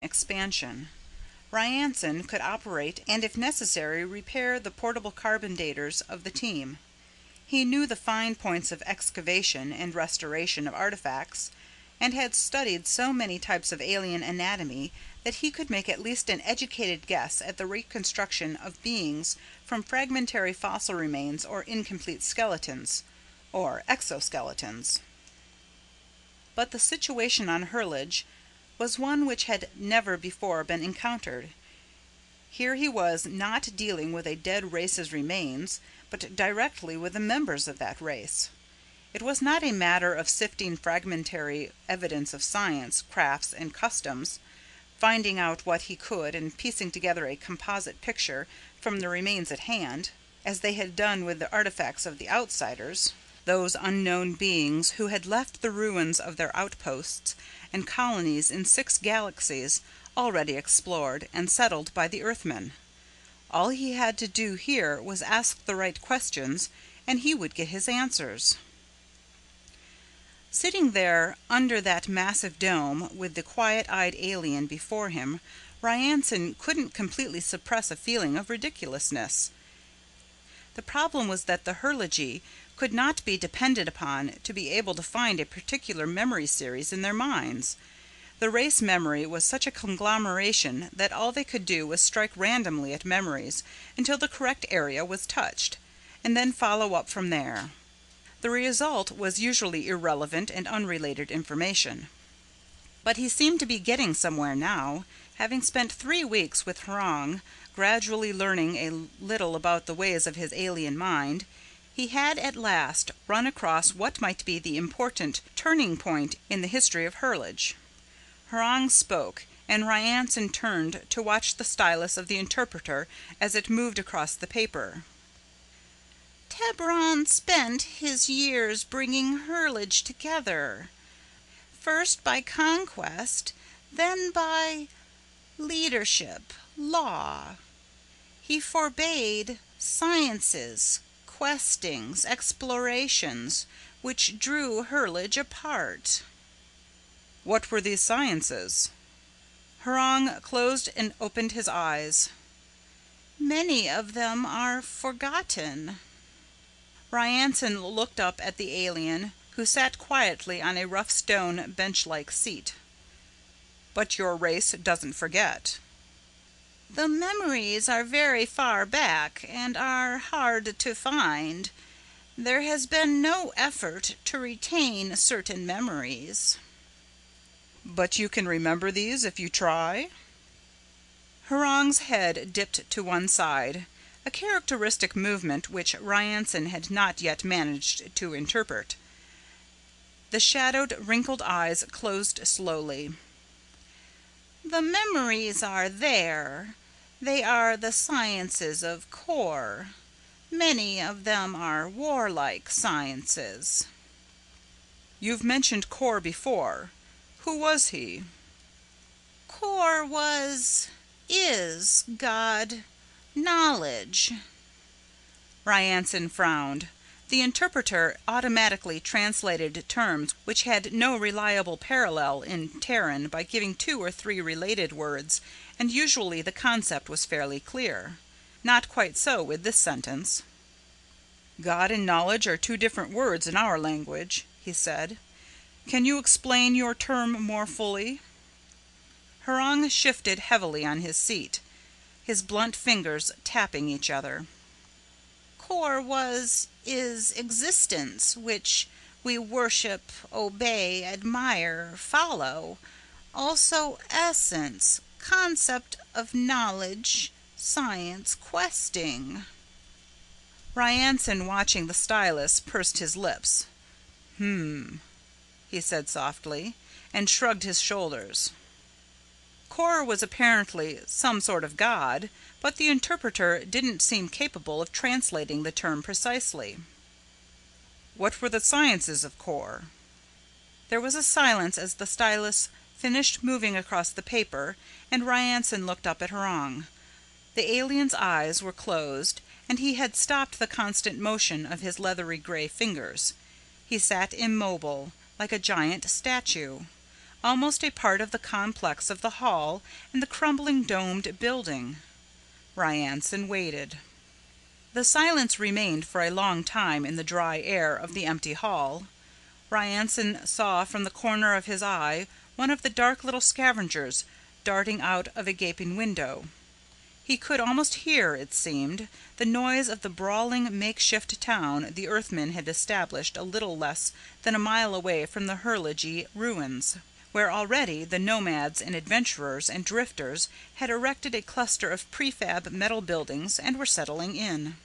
expansion. Ryanson could operate and, if necessary, repair the portable carbon daters of the team. He knew the fine points of excavation and restoration of artifacts, and had studied so many types of alien anatomy that he could make at least an educated guess at the reconstruction of beings from fragmentary fossil remains or incomplete skeletons, or exoskeletons. But the situation on Hurlage was one which had never before been encountered. Here he was not dealing with a dead race's remains, but directly with the members of that race. It was not a matter of sifting fragmentary evidence of science, crafts, and customs, finding out what he could and piecing together a composite picture from the remains at hand, as they had done with the artifacts of the outsiders, those unknown beings who had left the ruins of their outposts and colonies in 6 galaxies already explored and settled by the Earthmen. All he had to do here was ask the right questions, and he would get his answers. Sitting there under that massive dome with the quiet-eyed alien before him, Ryanson couldn't completely suppress a feeling of ridiculousness. The problem was that the Hurlage could not be depended upon to be able to find a particular memory series in their minds. The race memory was such a conglomeration that all they could do was strike randomly at memories until the correct area was touched, and then follow up from there. The result was usually irrelevant and unrelated information. But he seemed to be getting somewhere now. Having spent 3 weeks with Hrong, gradually learning a little about the ways of his alien mind, he had at last run across what might be the important turning point in the history of Hurlage. Hrong spoke, and Ryanson turned to watch the stylus of the interpreter as it moved across the paper. Tebron spent his years bringing Hurlage together, first by conquest, then by leadership, law. He forbade sciences, questings, explorations, which drew Hurlage apart. What were these sciences? Hrong closed and opened his eyes. Many of them are forgotten. Ryanson looked up at the alien, who sat quietly on a rough stone bench-like seat. But your race doesn't forget. The memories are very far back and are hard to find. There has been no effort to retain certain memories. But you can remember these if you try? Hrong's head dipped to one side, a characteristic movement which Ryanson had not yet managed to interpret. The shadowed, wrinkled eyes closed slowly. The memories are there. They are the sciences of Kor. Many of them are warlike sciences. You've mentioned Kor before. Who was he? Kor is God, knowledge. Ryanson frowned. The interpreter automatically translated terms which had no reliable parallel in Terran by giving 2 or 3 related words, and usually the concept was fairly clear. Not quite so with this sentence. God and knowledge are 2 different words in our language, he said. Can you explain your term more fully? Hrong shifted heavily on his seat, his blunt fingers tapping each other. Kor is existence, which we worship, obey, admire, follow. Also essence, concept of knowledge, science, questing. Ryanson, watching the stylus, pursed his lips. He said softly, and shrugged his shoulders. Kor was apparently some sort of god, but the interpreter didn't seem capable of translating the term precisely. What were the sciences of Kor? There was a silence as the stylus finished moving across the paper, and Ryanson looked up at Hrong. The alien's eyes were closed, and he had stopped the constant motion of his leathery gray fingers. He sat immobile, like a giant statue. almost a part of the complex of the hall and the crumbling domed building. Ryanson waited. The silence remained for a long time in the dry air of the empty hall. Ryanson saw from the corner of his eye one of the dark little scavengers darting out of a gaping window. He could almost hear, it seemed, the noise of the brawling makeshift town the Earthmen had established a little less than a mile away from the Hurligi ruins, where already the nomads and adventurers and drifters had erected a cluster of prefab metal buildings and were settling in.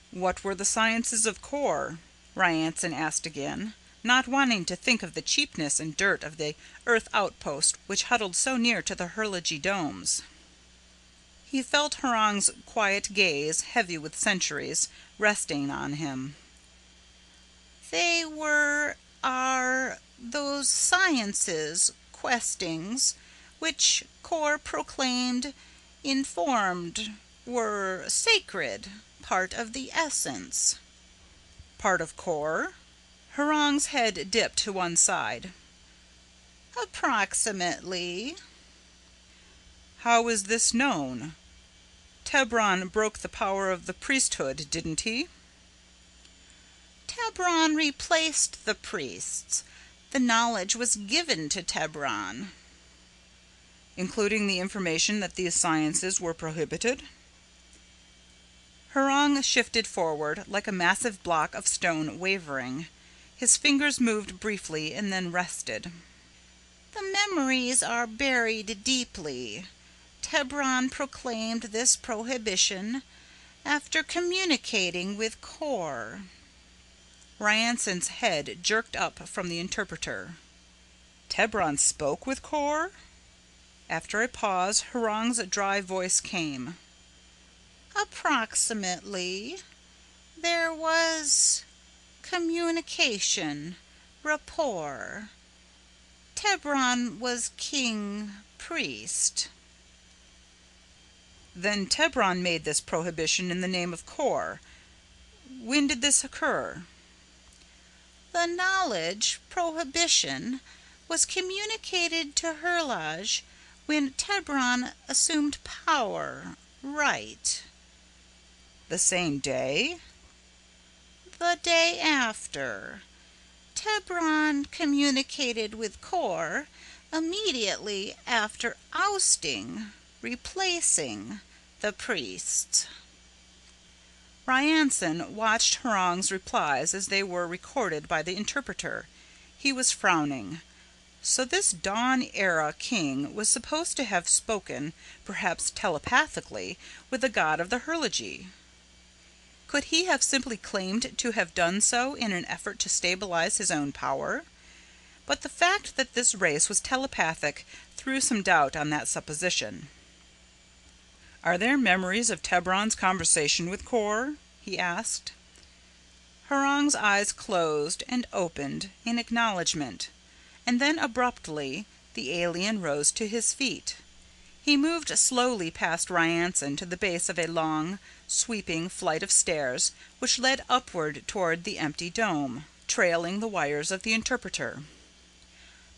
"What were the sciences of core?" Ryanson asked again, not wanting to think of the cheapness and dirt of the Earth outpost which huddled so near to the Hurligi domes. He felt Hurong's quiet gaze, heavy with centuries, resting on him. "They were those sciences, questings, which core proclaimed, informed, were sacred, part of the essence." "Part of core?" Hurong's head dipped to one side. "Approximately." "How is this known? Tebron broke the power of the priesthood, didn't he?" "Tebron replaced the priests. The knowledge was given to Tebron." "Including the information that these sciences were prohibited?" Hurong shifted forward, like a massive block of stone wavering. His fingers moved briefly and then rested. "The memories are buried deeply. Tebron proclaimed this prohibition after communicating with core." Ryanson's head jerked up from the interpreter. "Tebron spoke with core?" After a pause, Hurong's dry voice came. "Approximately. There was communication, rapport. Tebron was king priest." "Then Tebron made this prohibition in the name of core. When did this occur?" "The knowledge, prohibition, was communicated to Hurlaj when Tebron assumed power, right." "The same day?" "The day after. Tebron communicated with core immediately after ousting, replacing the priests." Ryanson watched Hurong's replies as they were recorded by the interpreter. He was frowning. So this Dawn-era king was supposed to have spoken, perhaps telepathically, with the god of the Hurligi. Could he have simply claimed to have done so in an effort to stabilize his own power? But the fact that this race was telepathic threw some doubt on that supposition. "Are there memories of Tebron's conversation with core?" he asked. Hurong's eyes closed and opened in acknowledgement, and then abruptly the alien rose to his feet. He moved slowly past Ryanson to the base of a long, sweeping flight of stairs which led upward toward the empty dome, trailing the wires of the interpreter.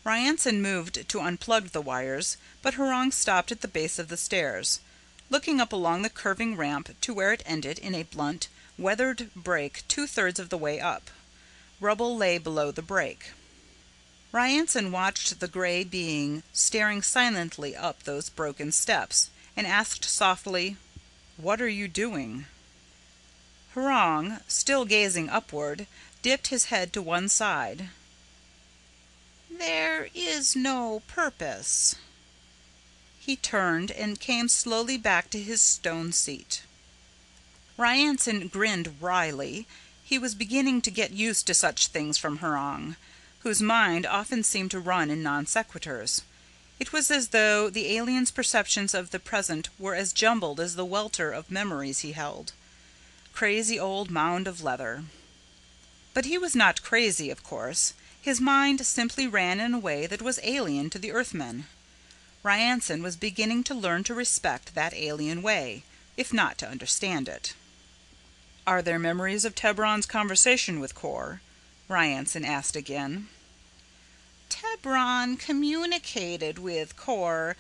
Ryanson moved to unplug the wires, but Hurong stopped at the base of the stairs, looking up along the curving ramp to where it ended in a blunt, weathered break 2/3 of the way up. Rubble lay below the break. Ryanson watched the gray being staring silently up those broken steps, and asked softly, "What are you doing?" Hurong, still gazing upward, dipped his head to one side. "There is no purpose." He turned and came slowly back to his stone seat. Ryanson grinned wryly. He was beginning to get used to such things from Hurong, whose mind often seemed to run in non sequiturs. It was as though the alien's perceptions of the present were as jumbled as the welter of memories he held. Crazy old mound of leather. But he was not crazy, of course. His mind simply ran in a way that was alien to the Earthmen. Ryanson was beginning to learn to respect that alien way, if not to understand it. "Are there memories of Tebron's conversation with core?" Ryanson asked again. Hebron communicated with Kor